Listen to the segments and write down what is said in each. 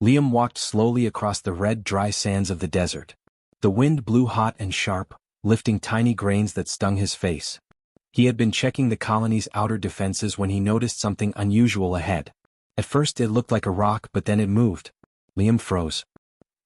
Liam walked slowly across the red, dry sands of the desert. The wind blew hot and sharp, lifting tiny grains that stung his face. He had been checking the colony's outer defenses when he noticed something unusual ahead. At first it looked like a rock, but then it moved. Liam froze.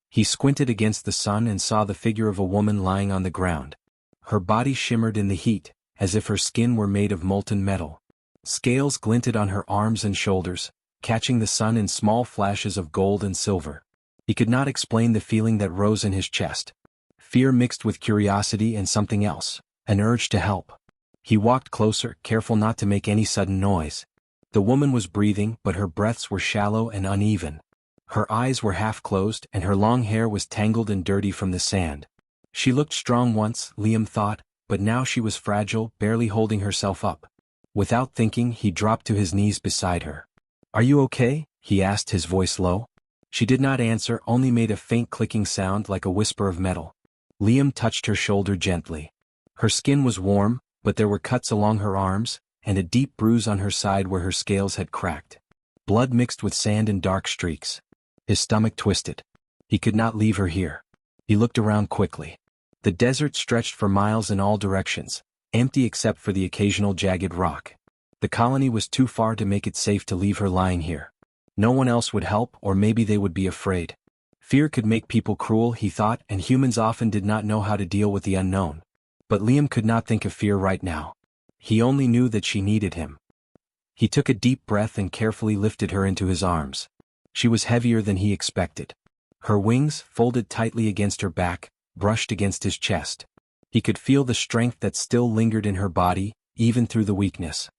He squinted against the sun and saw the figure of a woman lying on the ground. Her body shimmered in the heat, as if her skin were made of molten metal. Scales glinted on her arms and shoulders, catching the sun in small flashes of gold and silver. He could not explain the feeling that rose in his chest. Fear mixed with curiosity and something else, an urge to help. He walked closer, careful not to make any sudden noise. The woman was breathing, but her breaths were shallow and uneven. Her eyes were half closed and her long hair was tangled and dirty from the sand. She looked strong once, Liam thought, but now she was fragile, barely holding herself up. Without thinking, he dropped to his knees beside her. "Are you okay?" he asked, his voice low. She did not answer, only made a faint clicking sound like a whisper of metal. Liam touched her shoulder gently. Her skin was warm, but there were cuts along her arms, and a deep bruise on her side where her scales had cracked. Blood mixed with sand in dark streaks. His stomach twisted. He could not leave her here. He looked around quickly. The desert stretched for miles in all directions, empty except for the occasional jagged rock. The colony was too far to make it safe to leave her lying here. No one else would help, or maybe they would be afraid. Fear could make people cruel, he thought, and humans often did not know how to deal with the unknown. But Liam could not think of fear right now. He only knew that she needed him. He took a deep breath and carefully lifted her into his arms. She was heavier than he expected. Her wings, folded tightly against her back, brushed against his chest. He could feel the strength that still lingered in her body, even through the weakness.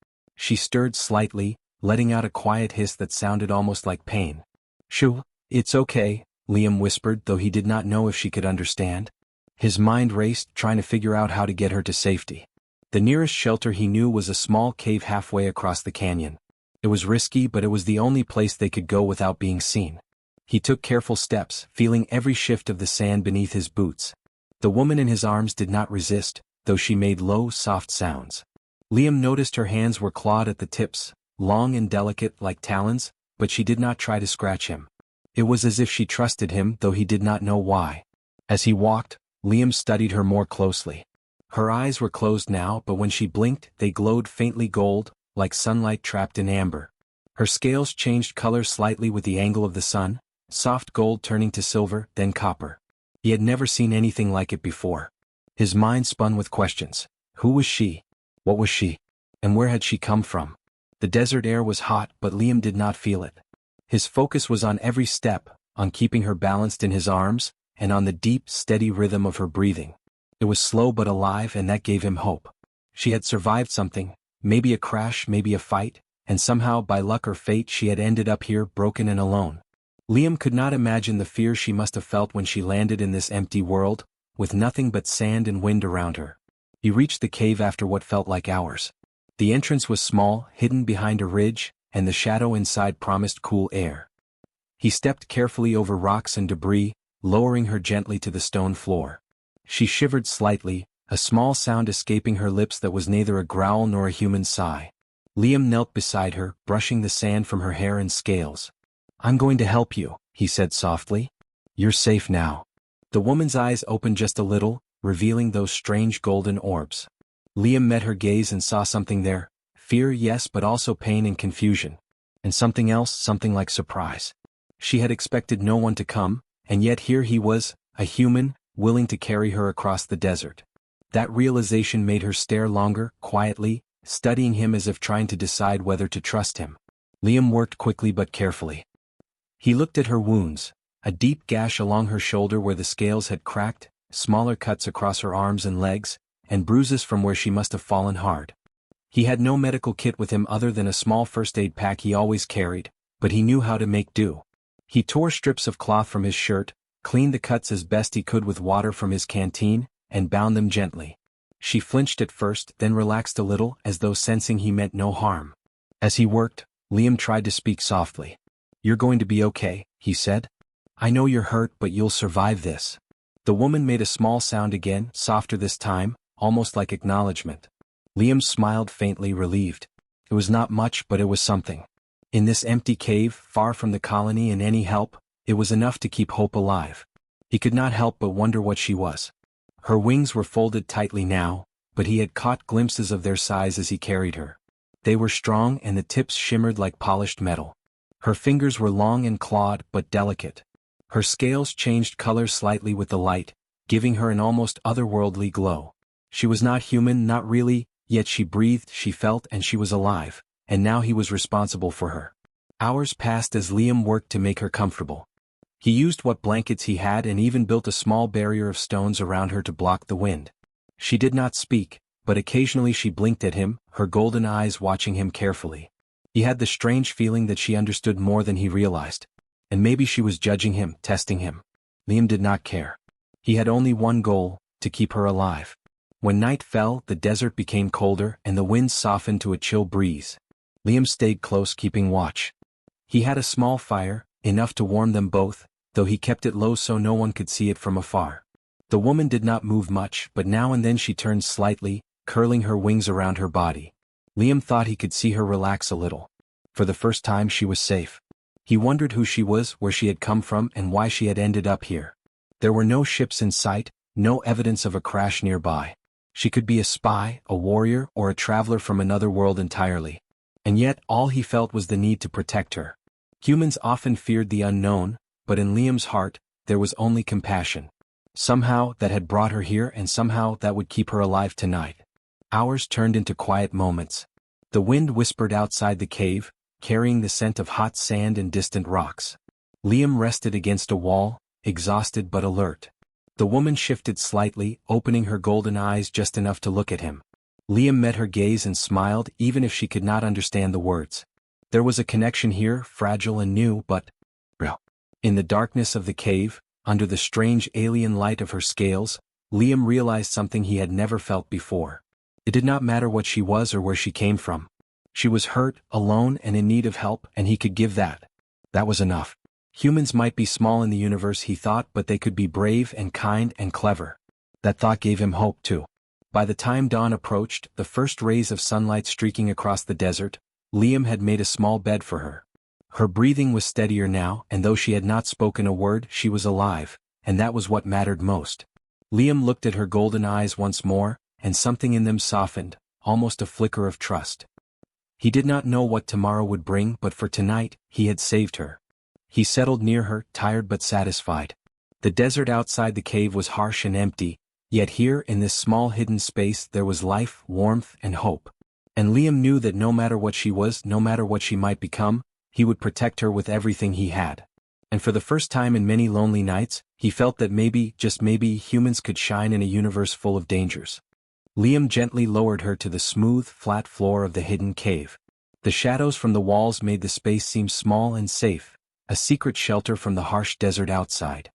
She stirred slightly, letting out a quiet hiss that sounded almost like pain. "Shoo, it's okay," Liam whispered, though he did not know if she could understand. His mind raced, trying to figure out how to get her to safety. The nearest shelter he knew was a small cave halfway across the canyon. It was risky, but it was the only place they could go without being seen. He took careful steps, feeling every shift of the sand beneath his boots. The woman in his arms did not resist, though she made low, soft sounds. Liam noticed her hands were clawed at the tips, long and delicate like talons, but she did not try to scratch him. It was as if she trusted him, though he did not know why. As he walked, Liam studied her more closely. Her eyes were closed now, but when she blinked, they glowed faintly gold, like sunlight trapped in amber. Her scales changed color slightly with the angle of the sun, soft gold turning to silver, then copper. He had never seen anything like it before. His mind spun with questions. Who was she? What was she? And where had she come from? The desert air was hot, but Liam did not feel it. His focus was on every step, on keeping her balanced in his arms, and on the deep, steady rhythm of her breathing. It was slow but alive, and that gave him hope. She had survived something, maybe a crash, maybe a fight, and somehow, by luck or fate, she had ended up here broken and alone. Liam could not imagine the fear she must have felt when she landed in this empty world, with nothing but sand and wind around her. He reached the cave after what felt like hours. The entrance was small, hidden behind a ridge, and the shadow inside promised cool air. He stepped carefully over rocks and debris, lowering her gently to the stone floor. She shivered slightly, a small sound escaping her lips that was neither a growl nor a human sigh. Liam knelt beside her, brushing the sand from her hair and scales. "I'm going to help you," he said softly. "You're safe now." The woman's eyes opened just a little, revealing those strange golden orbs. Liam met her gaze and saw something there. Fear, yes, but also pain and confusion. And something else, something like surprise. She had expected no one to come, and yet here he was, a human, willing to carry her across the desert. That realization made her stare longer, quietly, studying him as if trying to decide whether to trust him. Liam worked quickly but carefully. He looked at her wounds, a deep gash along her shoulder where the scales had cracked, smaller cuts across her arms and legs, and bruises from where she must have fallen hard. He had no medical kit with him other than a small first aid pack he always carried, but he knew how to make do. He tore strips of cloth from his shirt, cleaned the cuts as best he could with water from his canteen, and bound them gently. She flinched at first, then relaxed a little, as though sensing he meant no harm. As he worked, Liam tried to speak softly. "You're going to be okay," he said. "I know you're hurt, but you'll survive this." The woman made a small sound again, softer this time, almost like acknowledgement. Liam smiled faintly, relieved. It was not much, but it was something. In this empty cave, far from the colony and any help, it was enough to keep hope alive. He could not help but wonder what she was. Her wings were folded tightly now, but he had caught glimpses of their size as he carried her. They were strong and the tips shimmered like polished metal. Her fingers were long and clawed but delicate. Her scales changed color slightly with the light, giving her an almost otherworldly glow. She was not human, not really, yet she breathed, she felt, and she was alive, and now he was responsible for her. Hours passed as Liam worked to make her comfortable. He used what blankets he had and even built a small barrier of stones around her to block the wind. She did not speak, but occasionally she blinked at him, her golden eyes watching him carefully. He had the strange feeling that she understood more than he realized. And maybe she was judging him, testing him. Liam did not care. He had only one goal, to keep her alive. When night fell, the desert became colder and the wind softened to a chill breeze. Liam stayed close, keeping watch. He had a small fire, enough to warm them both, though he kept it low so no one could see it from afar. The woman did not move much, but now and then she turned slightly, curling her wings around her body. Liam thought he could see her relax a little. For the first time she was safe. He wondered who she was, where she had come from, and why she had ended up here. There were no ships in sight, no evidence of a crash nearby. She could be a spy, a warrior, or a traveler from another world entirely. And yet all he felt was the need to protect her. Humans often feared the unknown, but in Liam's heart, there was only compassion. Somehow that had brought her here, and somehow that would keep her alive tonight. Hours turned into quiet moments. The wind whispered outside the cave, carrying the scent of hot sand and distant rocks. Liam rested against a wall, exhausted but alert. The woman shifted slightly, opening her golden eyes just enough to look at him. Liam met her gaze and smiled, even if she could not understand the words. There was a connection here, fragile and new, but real. In the darkness of the cave, under the strange alien light of her scales, Liam realized something he had never felt before. It did not matter what she was or where she came from. She was hurt, alone, and in need of help, and he could give that. That was enough. Humans might be small in the universe, he thought, but they could be brave and kind and clever. That thought gave him hope, too. By the time dawn approached, the first rays of sunlight streaking across the desert, Liam had made a small bed for her. Her breathing was steadier now, and though she had not spoken a word, she was alive, and that was what mattered most. Liam looked at her golden eyes once more, and something in them softened, almost a flicker of trust. He did not know what tomorrow would bring, but for tonight, he had saved her. He settled near her, tired but satisfied. The desert outside the cave was harsh and empty, yet here in this small hidden space there was life, warmth, and hope. And Liam knew that no matter what she was, no matter what she might become, he would protect her with everything he had. And for the first time in many lonely nights, he felt that maybe, just maybe, humans could shine in a universe full of dangers. Liam gently lowered her to the smooth, flat floor of the hidden cave. The shadows from the walls made the space seem small and safe, a secret shelter from the harsh desert outside.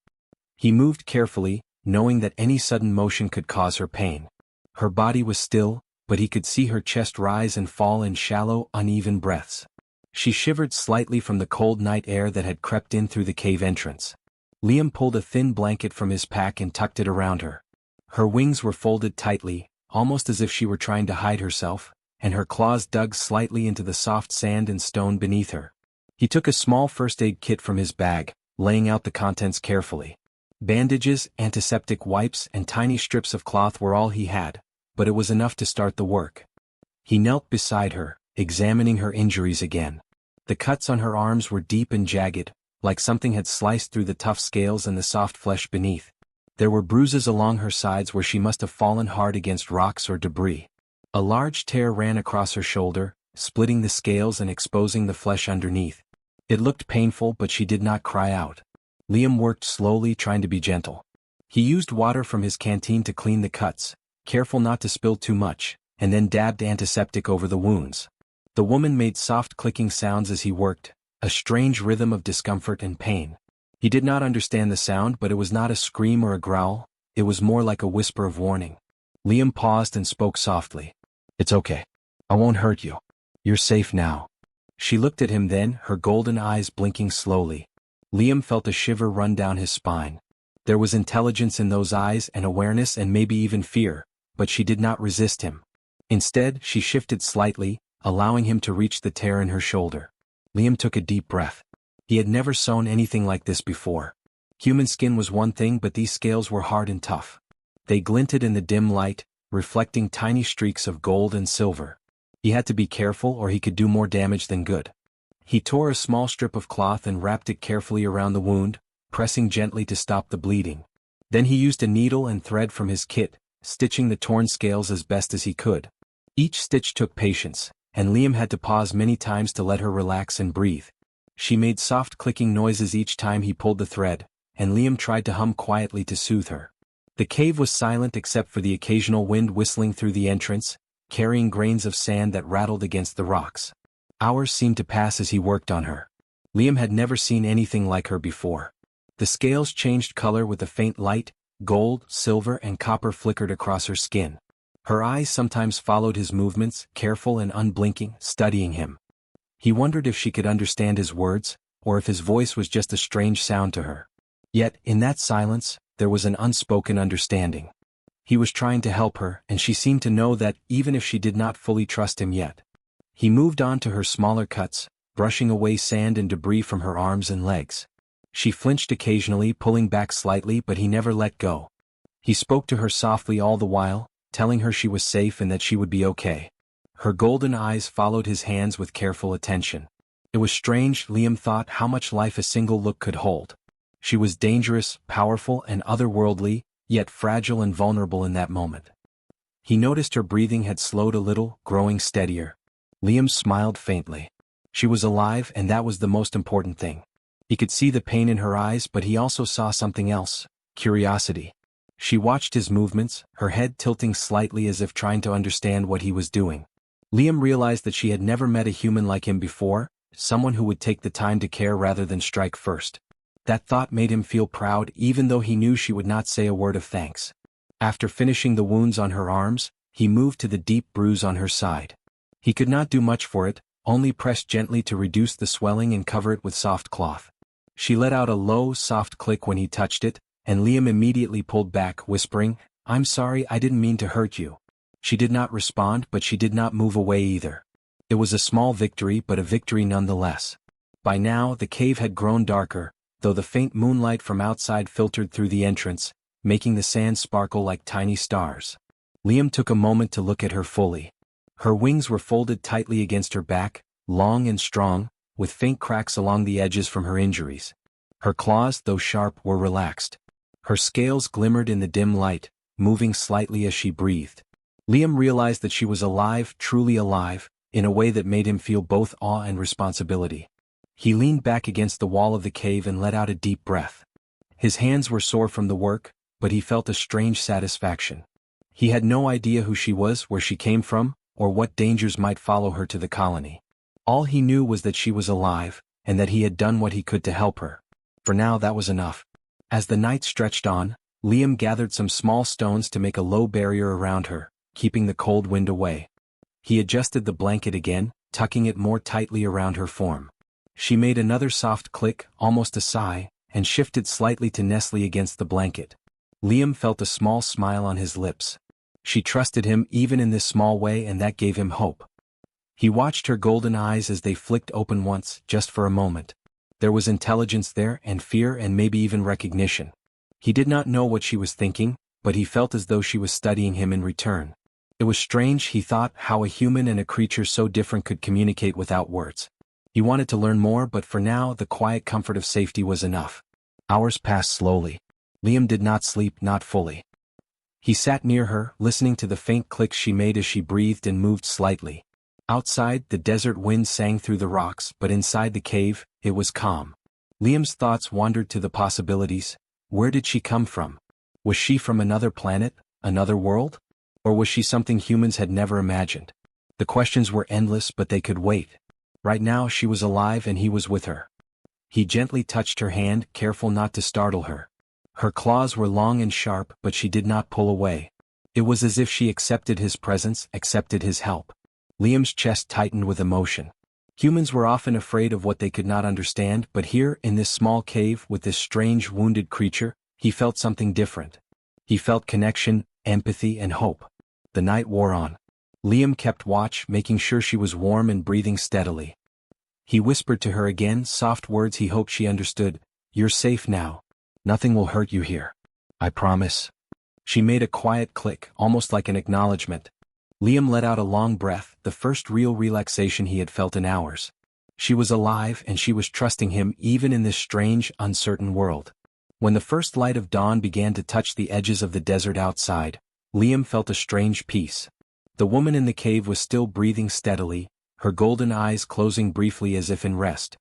He moved carefully, knowing that any sudden motion could cause her pain. Her body was still, but he could see her chest rise and fall in shallow, uneven breaths. She shivered slightly from the cold night air that had crept in through the cave entrance. Liam pulled a thin blanket from his pack and tucked it around her. Her wings were folded tightly, almost as if she were trying to hide herself, and her claws dug slightly into the soft sand and stone beneath her. He took a small first-aid kit from his bag, laying out the contents carefully. Bandages, antiseptic wipes, and tiny strips of cloth were all he had, but it was enough to start the work. He knelt beside her, examining her injuries again. The cuts on her arms were deep and jagged, like something had sliced through the tough scales and the soft flesh beneath. There were bruises along her sides where she must have fallen hard against rocks or debris. A large tear ran across her shoulder, splitting the scales and exposing the flesh underneath. It looked painful, but she did not cry out. Liam worked slowly, trying to be gentle. He used water from his canteen to clean the cuts, careful not to spill too much, and then dabbed antiseptic over the wounds. The woman made soft clicking sounds as he worked, a strange rhythm of discomfort and pain. He did not understand the sound, but it was not a scream or a growl, it was more like a whisper of warning. Liam paused and spoke softly. "It's okay. I won't hurt you. You're safe now." She looked at him then, her golden eyes blinking slowly. Liam felt a shiver run down his spine. There was intelligence in those eyes and awareness and maybe even fear, but she did not resist him. Instead, she shifted slightly, allowing him to reach the tear in her shoulder. Liam took a deep breath. He had never sewn anything like this before. Human skin was one thing, but these scales were hard and tough. They glinted in the dim light, reflecting tiny streaks of gold and silver. He had to be careful or he could do more damage than good. He tore a small strip of cloth and wrapped it carefully around the wound, pressing gently to stop the bleeding. Then he used a needle and thread from his kit, stitching the torn scales as best as he could. Each stitch took patience, and Liam had to pause many times to let her relax and breathe. She made soft clicking noises each time he pulled the thread, and Liam tried to hum quietly to soothe her. The cave was silent except for the occasional wind whistling through the entrance, carrying grains of sand that rattled against the rocks. Hours seemed to pass as he worked on her. Liam had never seen anything like her before. The scales changed color with a faint light, gold, silver and copper flickered across her skin. Her eyes sometimes followed his movements, careful and unblinking, studying him. He wondered if she could understand his words, or if his voice was just a strange sound to her. Yet, in that silence, there was an unspoken understanding. He was trying to help her, and she seemed to know that, even if she did not fully trust him yet. He moved on to her smaller cuts, brushing away sand and debris from her arms and legs. She flinched occasionally, pulling back slightly, but he never let go. He spoke to her softly all the while, telling her she was safe and that she would be okay. Her golden eyes followed his hands with careful attention. It was strange, Liam thought, how much life a single look could hold. She was dangerous, powerful and otherworldly, yet fragile and vulnerable in that moment. He noticed her breathing had slowed a little, growing steadier. Liam smiled faintly. She was alive, and that was the most important thing. He could see the pain in her eyes, but he also saw something else: curiosity. She watched his movements, her head tilting slightly as if trying to understand what he was doing. Liam realized that she had never met a human like him before, someone who would take the time to care rather than strike first. That thought made him feel proud, even though he knew she would not say a word of thanks. After finishing the wounds on her arms, he moved to the deep bruise on her side. He could not do much for it, only press gently to reduce the swelling and cover it with soft cloth. She let out a low, soft click when he touched it, and Liam immediately pulled back, whispering, "I'm sorry, I didn't mean to hurt you." She did not respond, but she did not move away either. It was a small victory, but a victory nonetheless. By now, the cave had grown darker, though the faint moonlight from outside filtered through the entrance, making the sand sparkle like tiny stars. Liam took a moment to look at her fully. Her wings were folded tightly against her back, long and strong, with faint cracks along the edges from her injuries. Her claws, though sharp, were relaxed. Her scales glimmered in the dim light, moving slightly as she breathed. Liam realized that she was alive, truly alive, in a way that made him feel both awe and responsibility. He leaned back against the wall of the cave and let out a deep breath. His hands were sore from the work, but he felt a strange satisfaction. He had no idea who she was, where she came from, or what dangers might follow her to the colony. All he knew was that she was alive, and that he had done what he could to help her. For now that was enough. As the night stretched on, Liam gathered some small stones to make a low barrier around her, keeping the cold wind away. He adjusted the blanket again, tucking it more tightly around her form. She made another soft click, almost a sigh, and shifted slightly to nestle against the blanket. Liam felt a small smile on his lips. She trusted him even in this small way, and that gave him hope. He watched her golden eyes as they flicked open once, just for a moment. There was intelligence there, and fear, and maybe even recognition. He did not know what she was thinking, but he felt as though she was studying him in return. It was strange, he thought, how a human and a creature so different could communicate without words. He wanted to learn more, but for now the quiet comfort of safety was enough. Hours passed slowly. Liam did not sleep, not fully. He sat near her, listening to the faint clicks she made as she breathed and moved slightly. Outside, the desert wind sang through the rocks, but inside the cave, it was calm. Liam's thoughts wandered to the possibilities. Where did she come from? Was she from another planet, another world? Or was she something humans had never imagined? The questions were endless, but they could wait. Right now she was alive and he was with her. He gently touched her hand, careful not to startle her. Her claws were long and sharp, but she did not pull away. It was as if she accepted his presence, accepted his help. Liam's chest tightened with emotion. Humans were often afraid of what they could not understand, but here, in this small cave, with this strange, wounded creature, he felt something different. He felt connection, empathy, and hope. The night wore on. Liam kept watch, making sure she was warm and breathing steadily. He whispered to her again, soft words he hoped she understood. "You're safe now. Nothing will hurt you here. I promise." She made a quiet click, almost like an acknowledgement. Liam let out a long breath, the first real relaxation he had felt in hours. She was alive and she was trusting him even in this strange, uncertain world. When the first light of dawn began to touch the edges of the desert outside, Liam felt a strange peace. The woman in the cave was still breathing steadily, her golden eyes closing briefly as if in rest.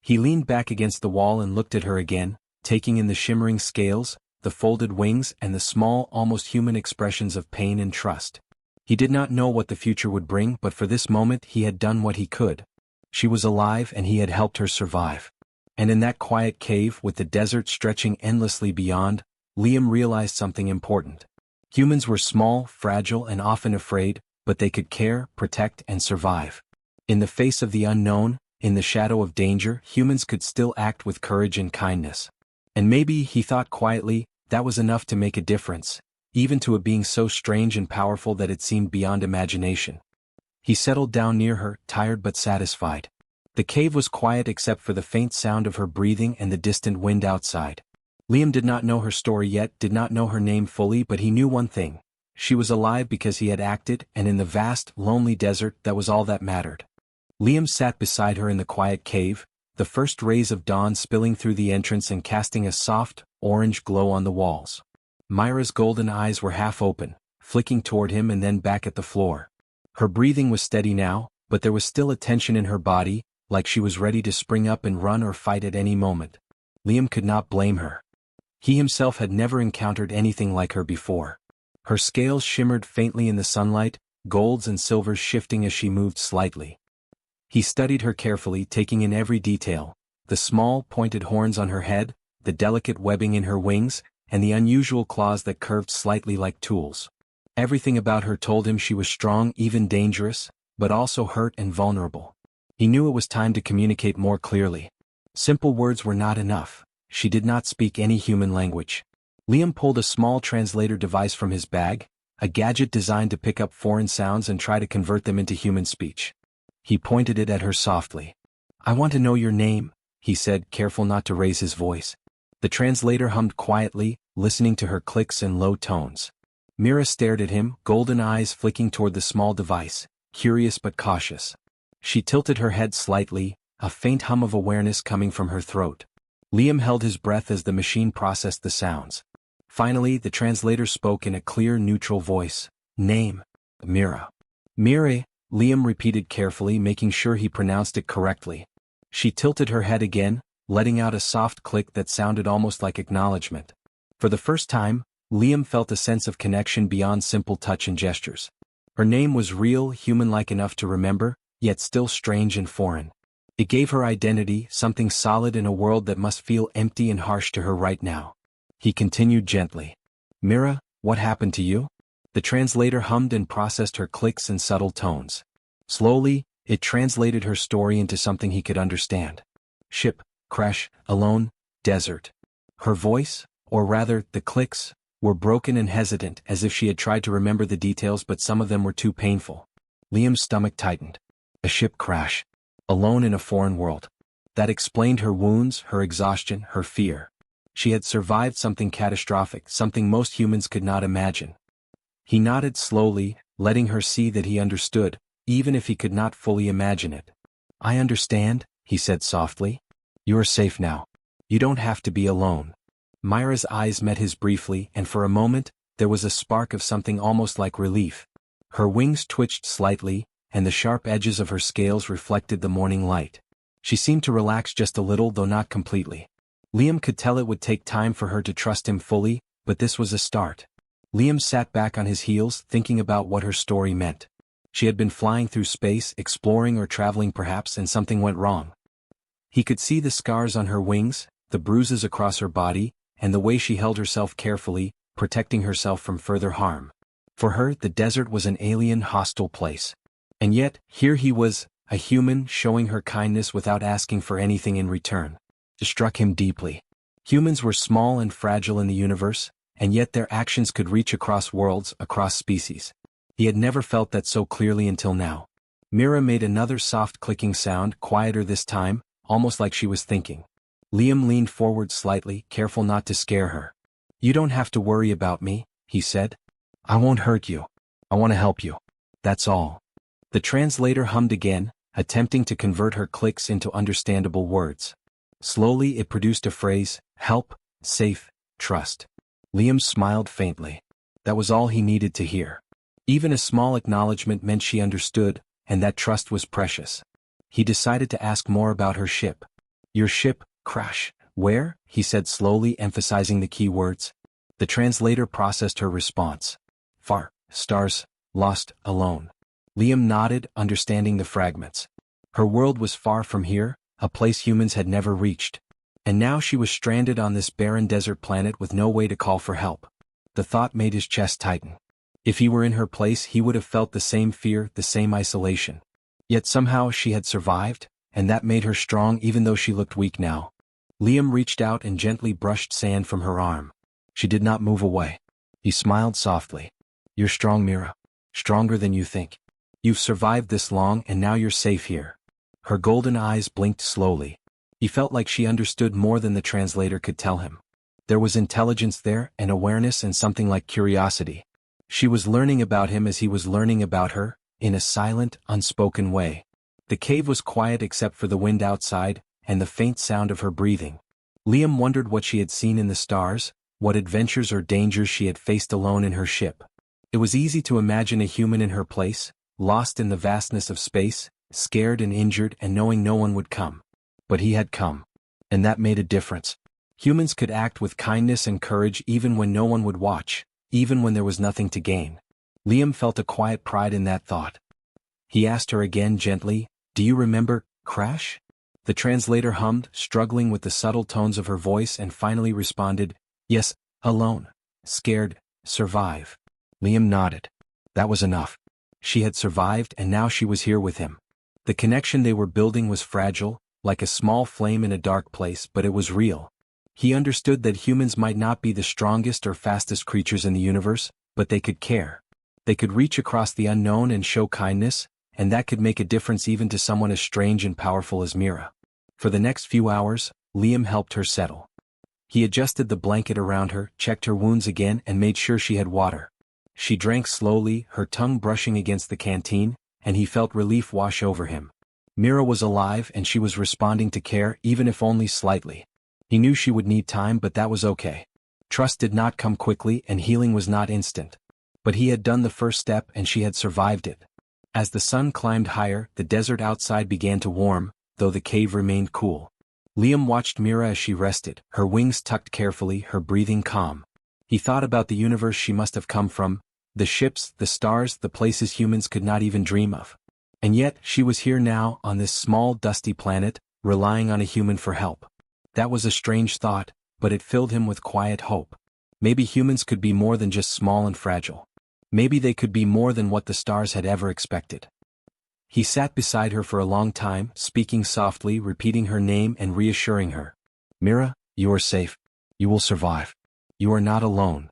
He leaned back against the wall and looked at her again, taking in the shimmering scales, the folded wings and the small, almost human expressions of pain and trust. He did not know what the future would bring, but for this moment he had done what he could. She was alive and he had helped her survive. And in that quiet cave, with the desert stretching endlessly beyond, Liam realized something important. Humans were small, fragile and often afraid, but they could care, protect and survive. In the face of the unknown, in the shadow of danger, humans could still act with courage and kindness. And maybe, he thought quietly, that was enough to make a difference, even to a being so strange and powerful that it seemed beyond imagination. He settled down near her, tired but satisfied. The cave was quiet except for the faint sound of her breathing and the distant wind outside. Liam did not know her story yet, did not know her name fully, but he knew one thing. She was alive because he had acted, and in the vast, lonely desert, that was all that mattered. Liam sat beside her in the quiet cave, the first rays of dawn spilling through the entrance and casting a soft, orange glow on the walls. Myra's golden eyes were half open, flicking toward him and then back at the floor. Her breathing was steady now, but there was still a tension in her body, like she was ready to spring up and run or fight at any moment. Liam could not blame her. He himself had never encountered anything like her before. Her scales shimmered faintly in the sunlight, golds and silvers shifting as she moved slightly. He studied her carefully, taking in every detail, the small, pointed horns on her head, the delicate webbing in her wings, and the unusual claws that curved slightly like tools. Everything about her told him she was strong, even dangerous, but also hurt and vulnerable. He knew it was time to communicate more clearly. Simple words were not enough. She did not speak any human language. Liam pulled a small translator device from his bag, a gadget designed to pick up foreign sounds and try to convert them into human speech. He pointed it at her softly. "I want to know your name," he said, careful not to raise his voice. The translator hummed quietly, listening to her clicks and low tones. Mira stared at him, golden eyes flicking toward the small device, curious but cautious. She tilted her head slightly, a faint hum of awareness coming from her throat. Liam held his breath as the machine processed the sounds. Finally, the translator spoke in a clear, neutral voice. "Name. Mira." "Mire," Liam repeated carefully, making sure he pronounced it correctly. She tilted her head again, letting out a soft click that sounded almost like acknowledgement. For the first time, Liam felt a sense of connection beyond simple touch and gestures. Her name was real, human-like enough to remember, yet still strange and foreign. It gave her identity, something solid in a world that must feel empty and harsh to her right now. He continued gently. "Mira, what happened to you?" The translator hummed and processed her clicks and subtle tones. Slowly, it translated her story into something he could understand. Ship, crash, alone, desert. Her voice, or rather, the clicks, were broken and hesitant, as if she had tried to remember the details but some of them were too painful. Liam's stomach tightened. A ship crash. Alone in a foreign world. That explained her wounds, her exhaustion, her fear. She had survived something catastrophic, something most humans could not imagine. He nodded slowly, letting her see that he understood, even if he could not fully imagine it. "I understand," he said softly. "You are safe now. You don't have to be alone." Myra's eyes met his briefly, and for a moment, there was a spark of something almost like relief. Her wings twitched slightly, and the sharp edges of her scales reflected the morning light. She seemed to relax just a little, though not completely. Liam could tell it would take time for her to trust him fully, but this was a start. Liam sat back on his heels, thinking about what her story meant. She had been flying through space, exploring or traveling perhaps, and something went wrong. He could see the scars on her wings, the bruises across her body, and the way she held herself carefully, protecting herself from further harm. For her, the desert was an alien, hostile place. And yet, here he was, a human, showing her kindness without asking for anything in return. It struck him deeply. Humans were small and fragile in the universe, and yet their actions could reach across worlds, across species. He had never felt that so clearly until now. Mira made another soft clicking sound, quieter this time, almost like she was thinking. Liam leaned forward slightly, careful not to scare her. "You don't have to worry about me," he said. "I won't hurt you. I want to help you. That's all." The translator hummed again, attempting to convert her clicks into understandable words. Slowly it produced a phrase: help, safe, trust. Liam smiled faintly. That was all he needed to hear. Even a small acknowledgement meant she understood, and that trust was precious. He decided to ask more about her ship. "Your ship, crash, where?" he said slowly, emphasizing the key words. The translator processed her response. "Far, stars, lost, alone." Liam nodded, understanding the fragments. Her world was far from here, a place humans had never reached. And now she was stranded on this barren desert planet with no way to call for help. The thought made his chest tighten. If he were in her place, he would have felt the same fear, the same isolation. Yet somehow she had survived, and that made her strong even though she looked weak now. Liam reached out and gently brushed sand from her arm. She did not move away. He smiled softly. "You're strong, Mira. Stronger than you think. You've survived this long and now you're safe here." Her golden eyes blinked slowly. He felt like she understood more than the translator could tell him. There was intelligence there, and awareness, and something like curiosity. She was learning about him as he was learning about her, in a silent, unspoken way. The cave was quiet except for the wind outside, and the faint sound of her breathing. Liam wondered what she had seen in the stars, what adventures or dangers she had faced alone in her ship. It was easy to imagine a human in her place, lost in the vastness of space, scared and injured and knowing no one would come. But he had come. And that made a difference. Humans could act with kindness and courage even when no one would watch, even when there was nothing to gain. Liam felt a quiet pride in that thought. He asked her again gently, "Do you remember, Crash?" The translator hummed, struggling with the subtle tones of her voice, and finally responded, "Yes, alone. Scared, survive." Liam nodded. That was enough. She had survived and now she was here with him. The connection they were building was fragile, like a small flame in a dark place, but it was real. He understood that humans might not be the strongest or fastest creatures in the universe, but they could care. They could reach across the unknown and show kindness, and that could make a difference even to someone as strange and powerful as Mira. For the next few hours, Liam helped her settle. He adjusted the blanket around her, checked her wounds again, and made sure she had water. She drank slowly, her tongue brushing against the canteen, and he felt relief wash over him. Mira was alive and she was responding to care, even if only slightly. He knew she would need time, but that was okay. Trust did not come quickly and healing was not instant. But he had done the first step and she had survived it. As the sun climbed higher, the desert outside began to warm, though the cave remained cool. Liam watched Mira as she rested, her wings tucked carefully, her breathing calm. He thought about the universe she must have come from, the ships, the stars, the places humans could not even dream of. And yet, she was here now, on this small, dusty planet, relying on a human for help. That was a strange thought, but it filled him with quiet hope. Maybe humans could be more than just small and fragile. Maybe they could be more than what the stars had ever expected. He sat beside her for a long time, speaking softly, repeating her name and reassuring her. "Mira, you are safe. You will survive. You are not alone."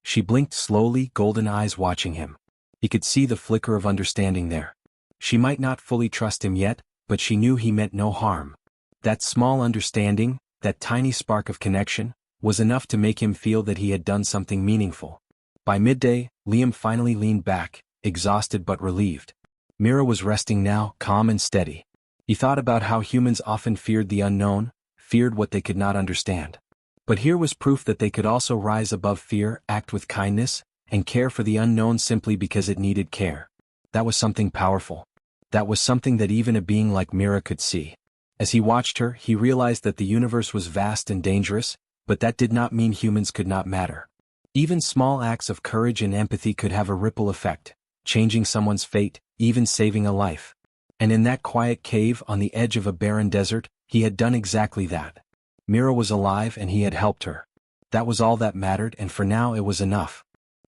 She blinked slowly, golden eyes watching him. He could see the flicker of understanding there. She might not fully trust him yet, but she knew he meant no harm. That small understanding, that tiny spark of connection, was enough to make him feel that he had done something meaningful. By midday, Liam finally leaned back, exhausted but relieved. Mira was resting now, calm and steady. He thought about how humans often feared the unknown, feared what they could not understand. But here was proof that they could also rise above fear, act with kindness, and care for the unknown simply because it needed care. That was something powerful. That was something that even a being like Mira could see. As he watched her, he realized that the universe was vast and dangerous, but that did not mean humans could not matter. Even small acts of courage and empathy could have a ripple effect, changing someone's fate, even saving a life. And in that quiet cave on the edge of a barren desert, he had done exactly that. Mira was alive and he had helped her. That was all that mattered, and for now it was enough.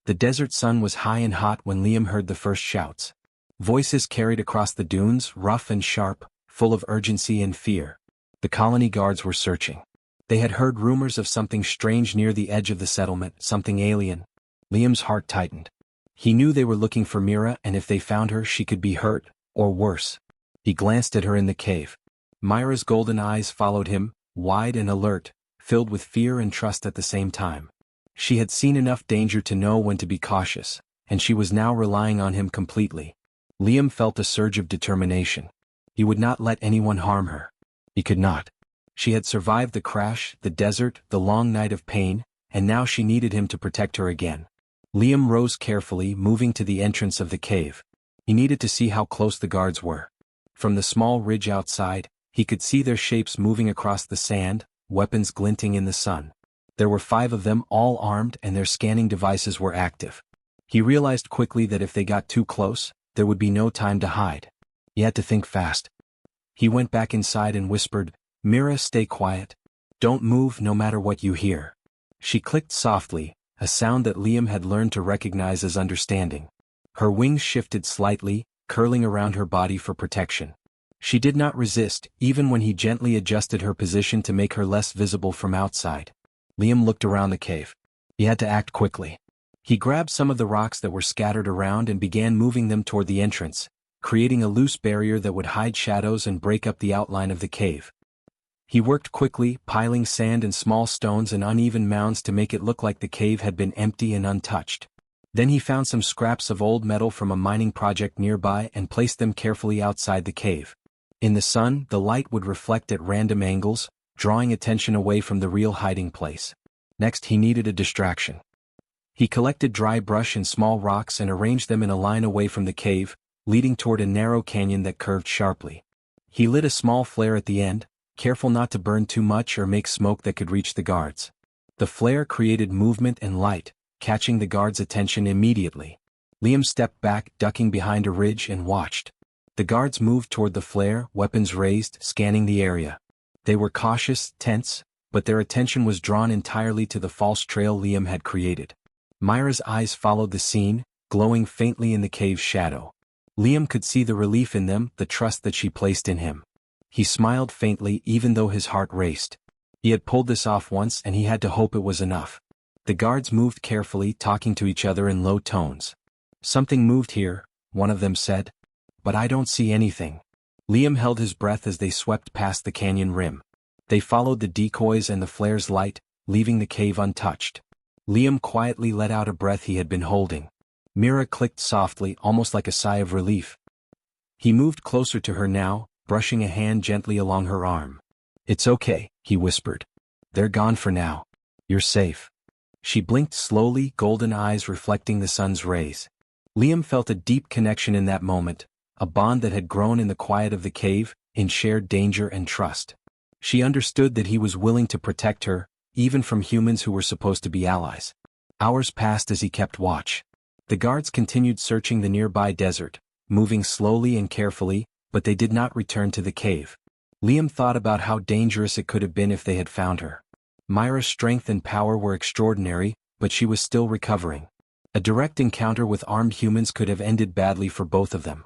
The desert sun was high and hot when Liam heard the first shouts. Voices carried across the dunes, rough and sharp, full of urgency and fear. The colony guards were searching. They had heard rumors of something strange near the edge of the settlement, something alien. Liam's heart tightened. He knew they were looking for Mira, and if they found her she could be hurt, or worse. He glanced at her in the cave. Myra's golden eyes followed him, wide and alert, filled with fear and trust at the same time. She had seen enough danger to know when to be cautious, and she was now relying on him completely. Liam felt a surge of determination. He would not let anyone harm her. He could not. She had survived the crash, the desert, the long night of pain, and now she needed him to protect her again. Liam rose carefully, moving to the entrance of the cave. He needed to see how close the guards were. From the small ridge outside, he could see their shapes moving across the sand, weapons glinting in the sun. There were 5 of them, all armed, and their scanning devices were active. He realized quickly that if they got too close, there would be no time to hide. He had to think fast. He went back inside and whispered, "Mira, stay quiet. Don't move no matter what you hear." She clicked softly, a sound that Liam had learned to recognize as understanding. Her wings shifted slightly, curling around her body for protection. She did not resist, even when he gently adjusted her position to make her less visible from outside. Liam looked around the cave. He had to act quickly. He grabbed some of the rocks that were scattered around and began moving them toward the entrance, creating a loose barrier that would hide shadows and break up the outline of the cave. He worked quickly, piling sand and small stones and uneven mounds to make it look like the cave had been empty and untouched. Then he found some scraps of old metal from a mining project nearby and placed them carefully outside the cave. In the sun, the light would reflect at random angles, drawing attention away from the real hiding place. Next, he needed a distraction. He collected dry brush and small rocks and arranged them in a line away from the cave, leading toward a narrow canyon that curved sharply. He lit a small flare at the end, careful not to burn too much or make smoke that could reach the guards. The flare created movement and light, catching the guards' attention immediately. Liam stepped back, ducking behind a ridge, and watched. The guards moved toward the flare, weapons raised, scanning the area. They were cautious, tense, but their attention was drawn entirely to the false trail Liam had created. Myra's eyes followed the scene, glowing faintly in the cave's shadow. Liam could see the relief in them, the trust that she placed in him. He smiled faintly even though his heart raced. He had pulled this off once and he had to hope it was enough. The guards moved carefully, talking to each other in low tones. "Something moved here," one of them said. "But I don't see anything." Liam held his breath as they swept past the canyon rim. They followed the decoys and the flare's light, leaving the cave untouched. Liam quietly let out a breath he had been holding. Mira clicked softly, almost like a sigh of relief. He moved closer to her now, brushing a hand gently along her arm. "It's okay," he whispered. "They're gone for now. You're safe." She blinked slowly, golden eyes reflecting the sun's rays. Liam felt a deep connection in that moment, a bond that had grown in the quiet of the cave, in shared danger and trust. She understood that he was willing to protect her, even from humans who were supposed to be allies. Hours passed as he kept watch. The guards continued searching the nearby desert, moving slowly and carefully, but they did not return to the cave. Liam thought about how dangerous it could have been if they had found her. Myra's strength and power were extraordinary, but she was still recovering. A direct encounter with armed humans could have ended badly for both of them.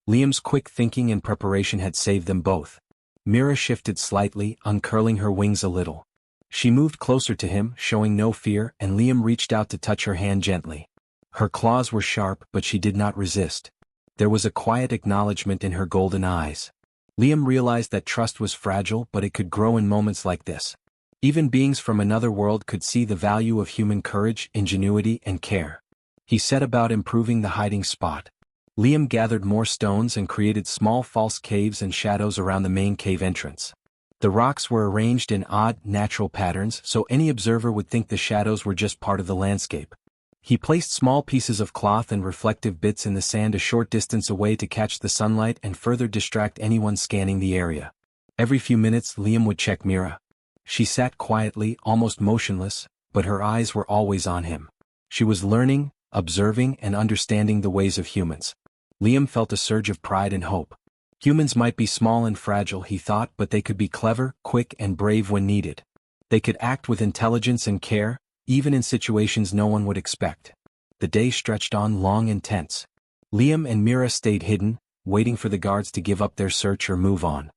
Liam's quick thinking and preparation had saved them both. Mira shifted slightly, uncurling her wings a little. She moved closer to him, showing no fear, and Liam reached out to touch her hand gently. Her claws were sharp, but she did not resist. There was a quiet acknowledgement in her golden eyes. Liam realized that trust was fragile, but it could grow in moments like this. Even beings from another world could see the value of human courage, ingenuity, and care. He set about improving the hiding spot. Liam gathered more stones and created small false caves and shadows around the main cave entrance. The rocks were arranged in odd, natural patterns so any observer would think the shadows were just part of the landscape. He placed small pieces of cloth and reflective bits in the sand a short distance away to catch the sunlight and further distract anyone scanning the area. Every few minutes Liam would check Mira. She sat quietly, almost motionless, but her eyes were always on him. She was learning, observing, and understanding the ways of humans. Liam felt a surge of pride and hope. Humans might be small and fragile, he thought, but they could be clever, quick, and brave when needed. They could act with intelligence and care, even in situations no one would expect. The day stretched on long and tense. Liam and Mira stayed hidden, waiting for the guards to give up their search or move on.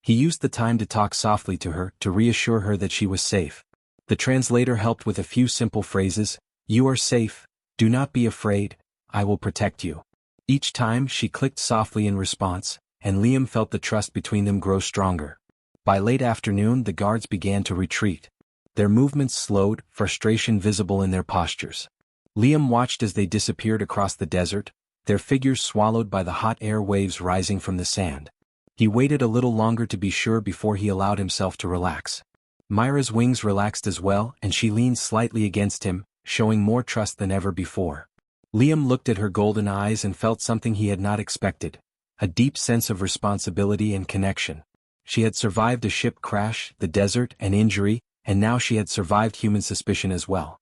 He used the time to talk softly to her, to reassure her that she was safe. The translator helped with a few simple phrases: "You are safe, do not be afraid, I will protect you." Each time she clicked softly in response, and Liam felt the trust between them grow stronger. By late afternoon the guards began to retreat. Their movements slowed, frustration visible in their postures. Liam watched as they disappeared across the desert, their figures swallowed by the hot air waves rising from the sand. He waited a little longer to be sure before he allowed himself to relax. Myra's wings relaxed as well, and she leaned slightly against him, showing more trust than ever before. Liam looked at her golden eyes and felt something he had not expected, a deep sense of responsibility and connection. She had survived a ship crash, the desert, and injury, and now she had survived human suspicion as well.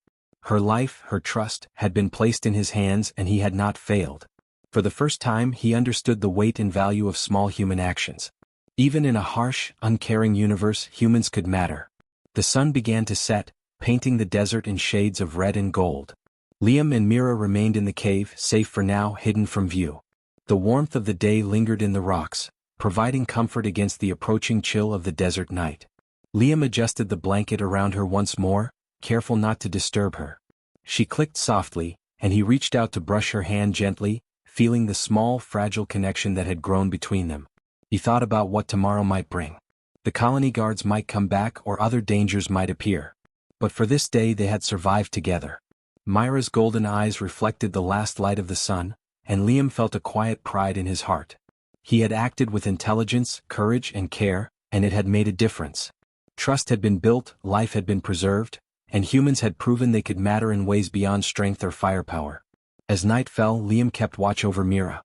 Her life, her trust, had been placed in his hands and he had not failed. For the first time he understood the weight and value of small human actions. Even in a harsh, uncaring universe, humans could matter. The sun began to set, painting the desert in shades of red and gold. Liam and Mira remained in the cave, safe for now, hidden from view. The warmth of the day lingered in the rocks, providing comfort against the approaching chill of the desert night. Liam adjusted the blanket around her once more, careful not to disturb her. She clicked softly, and he reached out to brush her hand gently, feeling the small, fragile connection that had grown between them. He thought about what tomorrow might bring. The colony guards might come back or other dangers might appear. But for this day they had survived together. Myra's golden eyes reflected the last light of the sun, and Liam felt a quiet pride in his heart. He had acted with intelligence, courage, and care, and it had made a difference. Trust had been built, life had been preserved, and humans had proven they could matter in ways beyond strength or firepower. As night fell, Liam kept watch over Mira.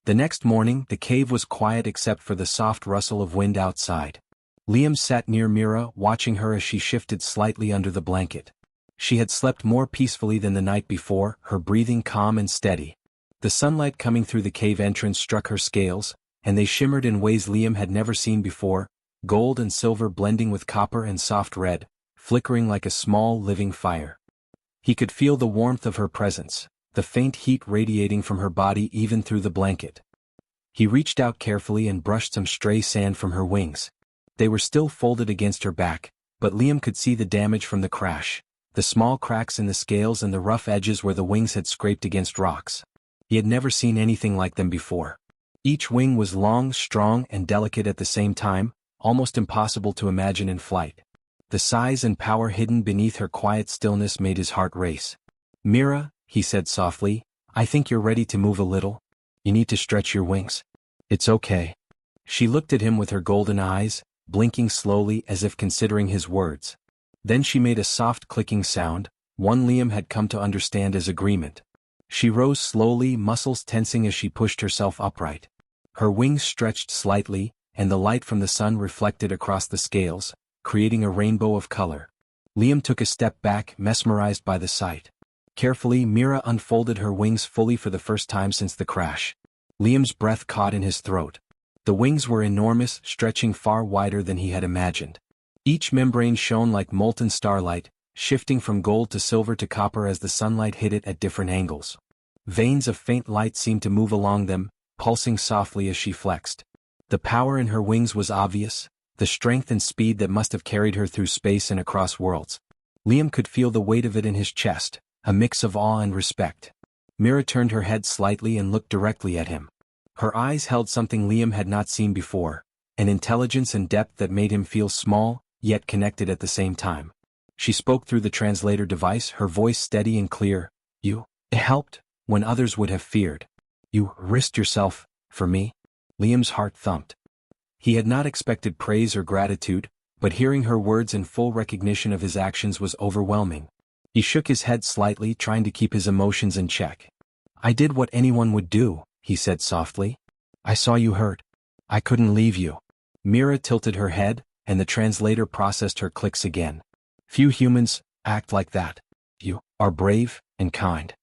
The next morning, the cave was quiet except for the soft rustle of wind outside. Liam sat near Mira, watching her as she shifted slightly under the blanket. She had slept more peacefully than the night before, her breathing calm and steady. The sunlight coming through the cave entrance struck her scales, and they shimmered in ways Liam had never seen before, gold and silver blending with copper and soft red, flickering like a small, living fire. He could feel the warmth of her presence, the faint heat radiating from her body even through the blanket. He reached out carefully and brushed some stray sand from her wings. They were still folded against her back, but Liam could see the damage from the crash, the small cracks in the scales and the rough edges where the wings had scraped against rocks. He had never seen anything like them before. Each wing was long, strong, and delicate at the same time, almost impossible to imagine in flight. The size and power hidden beneath her quiet stillness made his heart race. "Mira," he said softly, "I think you're ready to move a little. You need to stretch your wings." "It's okay." She looked at him with her golden eyes, blinking slowly as if considering his words. Then she made a soft clicking sound, one Liam had come to understand as agreement. She rose slowly, muscles tensing as she pushed herself upright. Her wings stretched slightly, and the light from the sun reflected across the scales, creating a rainbow of color. Liam took a step back, mesmerized by the sight. Carefully, Mira unfolded her wings fully for the first time since the crash. Liam's breath caught in his throat. The wings were enormous, stretching far wider than he had imagined. Each membrane shone like molten starlight, shifting from gold to silver to copper as the sunlight hit it at different angles. Veins of faint light seemed to move along them, pulsing softly as she flexed. The power in her wings was obvious, the strength and speed that must have carried her through space and across worlds. Liam could feel the weight of it in his chest, a mix of awe and respect. Mira turned her head slightly and looked directly at him. Her eyes held something Liam had not seen before, an intelligence and depth that made him feel small, yet connected at the same time. She spoke through the translator device, her voice steady and clear. "You helped when others would have feared. You risked yourself for me." Liam's heart thumped. He had not expected praise or gratitude, but hearing her words in full recognition of his actions was overwhelming. He shook his head slightly, trying to keep his emotions in check. "I did what anyone would do," he said softly. "I saw you hurt. I couldn't leave you." Mira tilted her head, and the translator processed her clicks again. "Few humans act like that. You are brave and kind."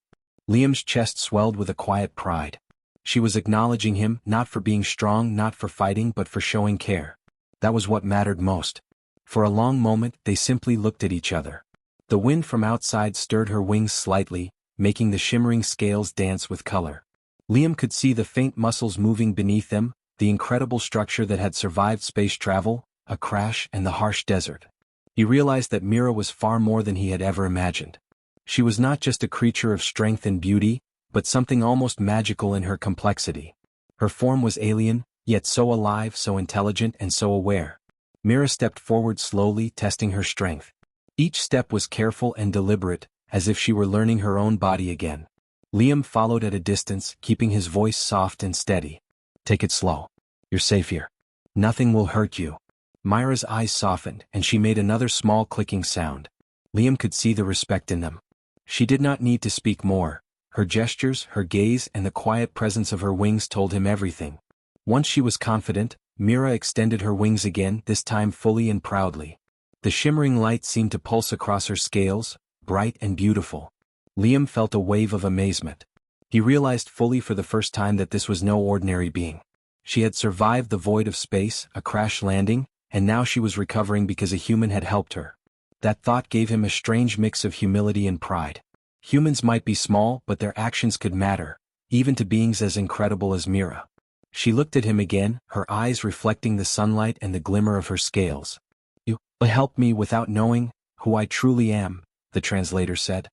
Liam's chest swelled with a quiet pride. She was acknowledging him, not for being strong, not for fighting, but for showing care. That was what mattered most. For a long moment, they simply looked at each other. The wind from outside stirred her wings slightly, making the shimmering scales dance with color. Liam could see the faint muscles moving beneath them, the incredible structure that had survived space travel, a crash, and the harsh desert. He realized that Mira was far more than he had ever imagined. She was not just a creature of strength and beauty, but something almost magical in her complexity. Her form was alien, yet so alive, so intelligent, and so aware. Mira stepped forward slowly, testing her strength. Each step was careful and deliberate, as if she were learning her own body again. Liam followed at a distance, keeping his voice soft and steady. "Take it slow. You're safe here. Nothing will hurt you." Myra's eyes softened, and she made another small clicking sound. Liam could see the respect in them. She did not need to speak more. Her gestures, her gaze, and the quiet presence of her wings told him everything. Once she was confident, Mira extended her wings again, this time fully and proudly. The shimmering light seemed to pulse across her scales, bright and beautiful. Liam felt a wave of amazement. He realized fully for the first time that this was no ordinary being. She had survived the void of space, a crash landing, and now she was recovering because a human had helped her. That thought gave him a strange mix of humility and pride. Humans might be small, but their actions could matter, even to beings as incredible as Mira. She looked at him again, her eyes reflecting the sunlight and the glimmer of her scales. "You helped me without knowing who I truly am," the translator said.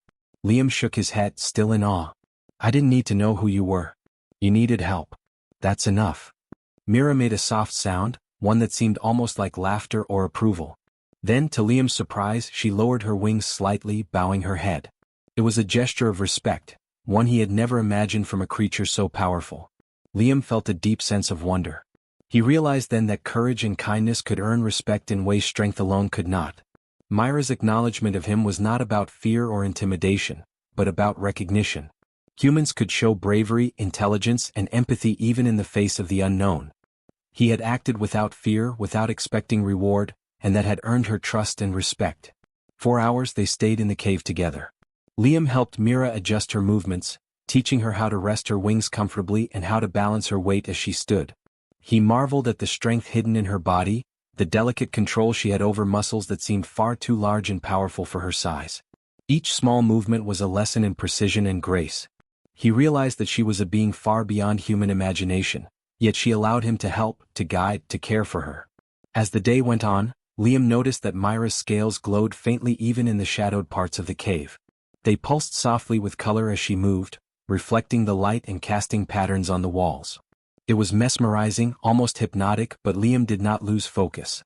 Liam shook his head, still in awe. "I didn't need to know who you were. You needed help. That's enough." Mira made a soft sound, one that seemed almost like laughter or approval. Then, to Liam's surprise, she lowered her wings slightly, bowing her head. It was a gesture of respect, one he had never imagined from a creature so powerful. Liam felt a deep sense of wonder. He realized then that courage and kindness could earn respect in ways strength alone could not. Myra's acknowledgement of him was not about fear or intimidation, but about recognition. Humans could show bravery, intelligence, and empathy even in the face of the unknown. He had acted without fear, without expecting reward, and that had earned her trust and respect. 4 hours they stayed in the cave together. Liam helped Mira adjust her movements, teaching her how to rest her wings comfortably and how to balance her weight as she stood. He marveled at the strength hidden in her body, the delicate control she had over muscles that seemed far too large and powerful for her size. Each small movement was a lesson in precision and grace. He realized that she was a being far beyond human imagination, yet she allowed him to help, to guide, to care for her. As the day went on, Liam noticed that Myra's scales glowed faintly even in the shadowed parts of the cave. They pulsed softly with color as she moved, reflecting the light and casting patterns on the walls. It was mesmerizing, almost hypnotic, but Liam did not lose focus.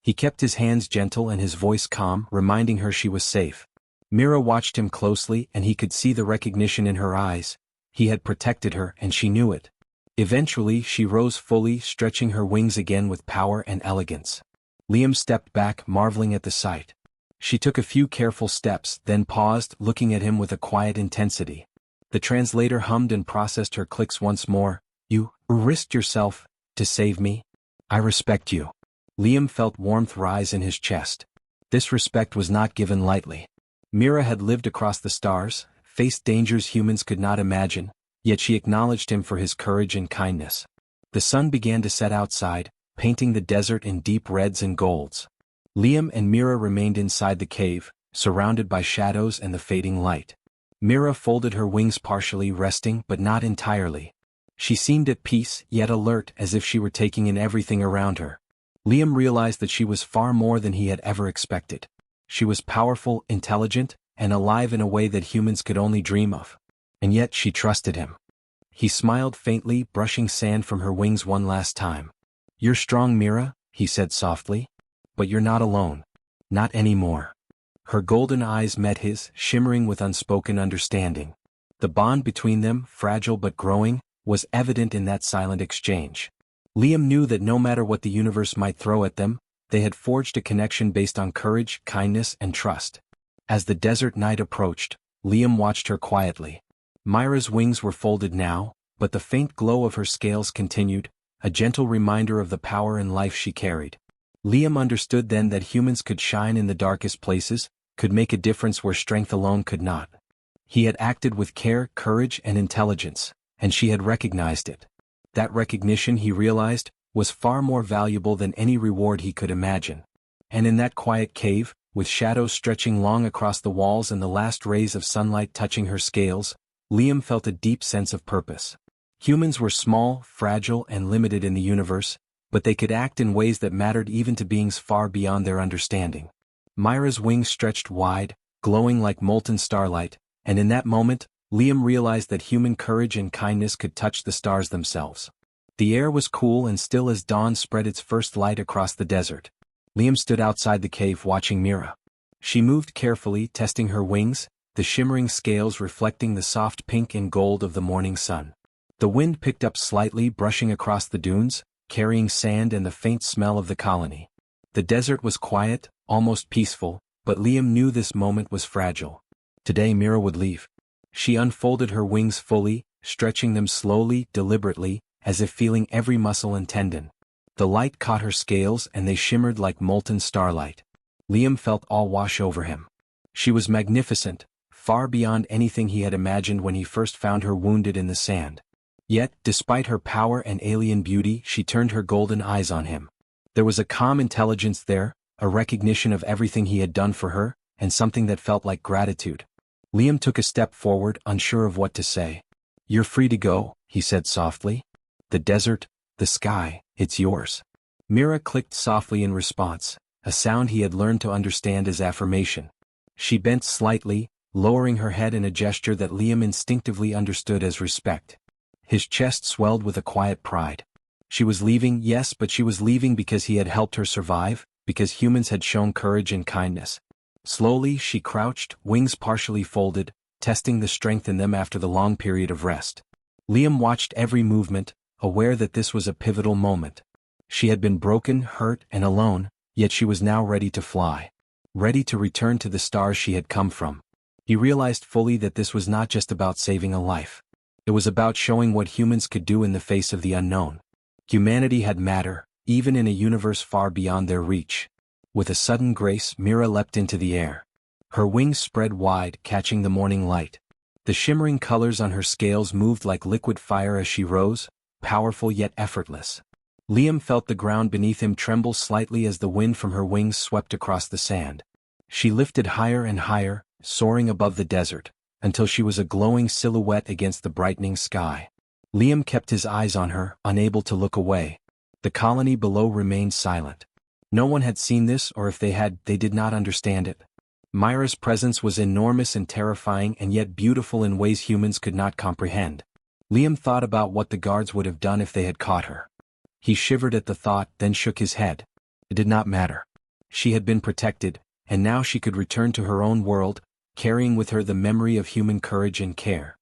He kept his hands gentle and his voice calm, reminding her she was safe. Mira watched him closely, and he could see the recognition in her eyes. He had protected her, and she knew it. Eventually, she rose fully, stretching her wings again with power and elegance. Liam stepped back, marveling at the sight. She took a few careful steps, then paused, looking at him with a quiet intensity. The translator hummed and processed her clicks once more. "You risked yourself to save me. I respect you." Liam felt warmth rise in his chest. This respect was not given lightly. Mira had lived across the stars, faced dangers humans could not imagine, yet she acknowledged him for his courage and kindness. The sun began to set outside, painting the desert in deep reds and golds. Liam and Mira remained inside the cave, surrounded by shadows and the fading light. Mira folded her wings partially, resting but not entirely. She seemed at peace, yet alert, as if she were taking in everything around her. Liam realized that she was far more than he had ever expected. She was powerful, intelligent, and alive in a way that humans could only dream of. And yet she trusted him. He smiled faintly, brushing sand from her wings one last time. "You're strong, Mira," he said softly. "But you're not alone. Not anymore." Her golden eyes met his, shimmering with unspoken understanding. The bond between them, fragile but growing, was evident in that silent exchange. Liam knew that no matter what the universe might throw at them, they had forged a connection based on courage, kindness, and trust. As the desert night approached, Liam watched her quietly. Myra's wings were folded now, but the faint glow of her scales continued, a gentle reminder of the power and life she carried. Liam understood then that humans could shine in the darkest places, could make a difference where strength alone could not. He had acted with care, courage, and intelligence, and she had recognized it. That recognition, he realized, was far more valuable than any reward he could imagine. And in that quiet cave, with shadows stretching long across the walls and the last rays of sunlight touching her scales, Liam felt a deep sense of purpose. Humans were small, fragile, and limited in the universe, but they could act in ways that mattered even to beings far beyond their understanding. Myra's wings stretched wide, glowing like molten starlight, and in that moment, Liam realized that human courage and kindness could touch the stars themselves. The air was cool and still as dawn spread its first light across the desert. Liam stood outside the cave watching Mira. She moved carefully, testing her wings, the shimmering scales reflecting the soft pink and gold of the morning sun. The wind picked up slightly, brushing across the dunes, carrying sand and the faint smell of the colony. The desert was quiet, almost peaceful, but Liam knew this moment was fragile. Today Mira would leave. She unfolded her wings fully, stretching them slowly, deliberately, as if feeling every muscle and tendon. The light caught her scales and they shimmered like molten starlight. Liam felt awe wash over him. She was magnificent, far beyond anything he had imagined when he first found her wounded in the sand. Yet, despite her power and alien beauty, she turned her golden eyes on him. There was a calm intelligence there, a recognition of everything he had done for her, and something that felt like gratitude. Liam took a step forward, unsure of what to say. "You're free to go," he said softly. "The desert, the sky, it's yours." Mira clicked softly in response, a sound he had learned to understand as affirmation. She bent slightly, lowering her head in a gesture that Liam instinctively understood as respect. His chest swelled with a quiet pride. She was leaving, yes, but she was leaving because he had helped her survive, because humans had shown courage and kindness. Slowly she crouched, wings partially folded, testing the strength in them after the long period of rest. Liam watched every movement, aware that this was a pivotal moment. She had been broken, hurt, and alone, yet she was now ready to fly. Ready to return to the stars she had come from. He realized fully that this was not just about saving a life. It was about showing what humans could do in the face of the unknown. Humanity had matter, even in a universe far beyond their reach. With a sudden grace, Mira leapt into the air. Her wings spread wide, catching the morning light. The shimmering colors on her scales moved like liquid fire as she rose, powerful yet effortless. Liam felt the ground beneath him tremble slightly as the wind from her wings swept across the sand. She lifted higher and higher, soaring above the desert, until she was a glowing silhouette against the brightening sky. Liam kept his eyes on her, unable to look away. The colony below remained silent. No one had seen this, or if they had, they did not understand it. Myra's presence was enormous and terrifying and yet beautiful in ways humans could not comprehend. Liam thought about what the guards would have done if they had caught her. He shivered at the thought, then shook his head. It did not matter. She had been protected, and now she could return to her own world, carrying with her the memory of human courage and care.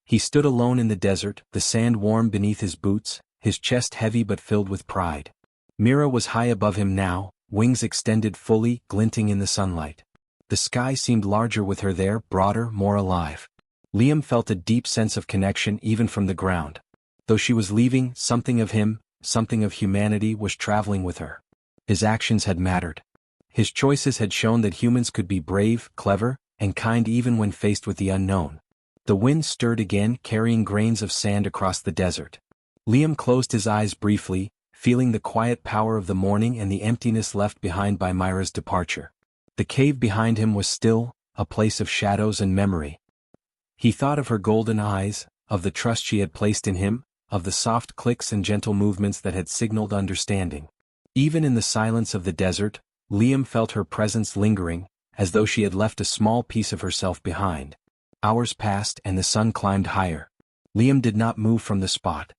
He stood alone in the desert, the sand warm beneath his boots, his chest heavy but filled with pride. Mira was high above him now, wings extended fully, glinting in the sunlight. The sky seemed larger with her there, broader, more alive. Liam felt a deep sense of connection even from the ground. Though she was leaving, something of him, something of humanity was traveling with her. His actions had mattered. His choices had shown that humans could be brave, clever, and kind even when faced with the unknown. The wind stirred again, carrying grains of sand across the desert. Liam closed his eyes briefly, feeling the quiet power of the morning and the emptiness left behind by Myra's departure. The cave behind him was still, a place of shadows and memory. He thought of her golden eyes, of the trust she had placed in him, of the soft clicks and gentle movements that had signaled understanding. Even in the silence of the desert, Liam felt her presence lingering, as though she had left a small piece of herself behind. Hours passed and the sun climbed higher. Liam did not move from the spot.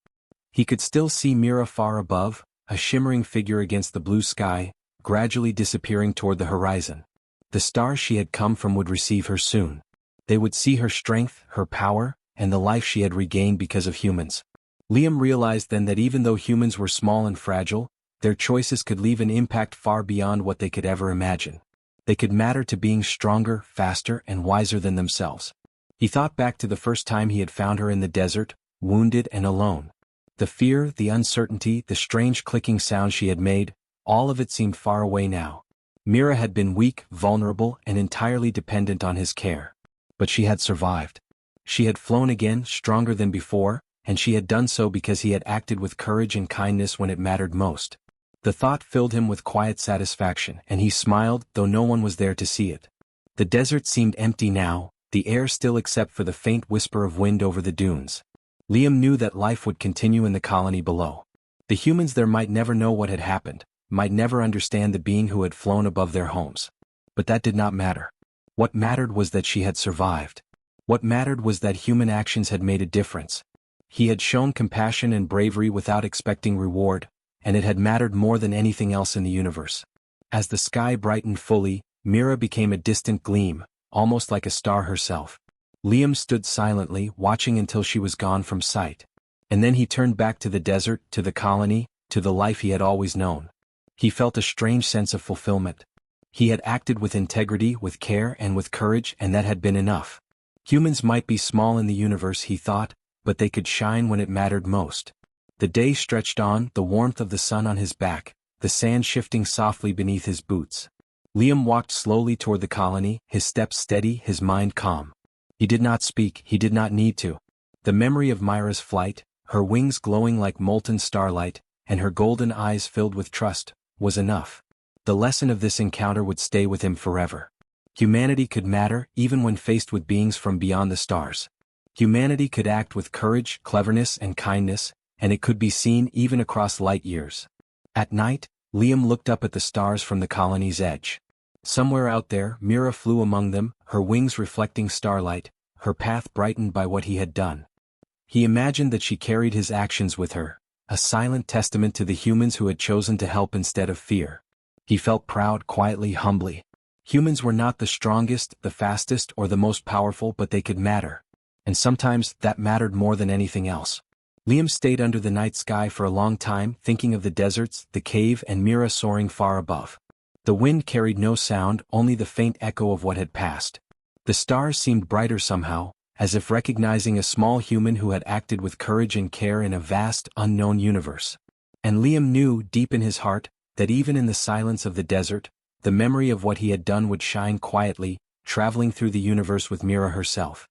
He could still see Mira far above, a shimmering figure against the blue sky, gradually disappearing toward the horizon. The stars she had come from would receive her soon. They would see her strength, her power, and the life she had regained because of humans. Liam realized then that even though humans were small and fragile, their choices could leave an impact far beyond what they could ever imagine. They could matter to being stronger, faster, and wiser than themselves. He thought back to the first time he had found her in the desert, wounded and alone. The fear, the uncertainty, the strange clicking sound she had made, all of it seemed far away now. Mira had been weak, vulnerable, and entirely dependent on his care. But she had survived. She had flown again, stronger than before, and she had done so because he had acted with courage and kindness when it mattered most. The thought filled him with quiet satisfaction, and he smiled, though no one was there to see it. The desert seemed empty now, the air still except for the faint whisper of wind over the dunes. Liam knew that life would continue in the colony below. The humans there might never know what had happened, might never understand the being who had flown above their homes. But that did not matter. What mattered was that she had survived. What mattered was that human actions had made a difference. He had shown compassion and bravery without expecting reward, and it had mattered more than anything else in the universe. As the sky brightened fully, Mira became a distant gleam, almost like a star herself. Liam stood silently, watching until she was gone from sight. And then he turned back to the desert, to the colony, to the life he had always known. He felt a strange sense of fulfillment. He had acted with integrity, with care, and with courage, and that had been enough. Humans might be small in the universe, he thought, but they could shine when it mattered most. The day stretched on, the warmth of the sun on his back, the sand shifting softly beneath his boots. Liam walked slowly toward the colony, his steps steady, his mind calm. He did not speak, he did not need to. The memory of Myra's flight, her wings glowing like molten starlight, and her golden eyes filled with trust, was enough. The lesson of this encounter would stay with him forever. Humanity could matter even when faced with beings from beyond the stars. Humanity could act with courage, cleverness, and kindness, and it could be seen even across light years. At night, Liam looked up at the stars from the colony's edge. Somewhere out there, Mira flew among them, her wings reflecting starlight, her path brightened by what he had done. He imagined that she carried his actions with her, a silent testament to the humans who had chosen to help instead of fear. He felt proud, quietly, humbly. Humans were not the strongest, the fastest, or the most powerful, but they could matter. And sometimes that mattered more than anything else. Liam stayed under the night sky for a long time, thinking of the deserts, the cave, and Mira soaring far above. The wind carried no sound, only the faint echo of what had passed. The stars seemed brighter somehow, as if recognizing a small human who had acted with courage and care in a vast, unknown universe. And Liam knew, deep in his heart, that even in the silence of the desert, the memory of what he had done would shine quietly, traveling through the universe with Mira herself.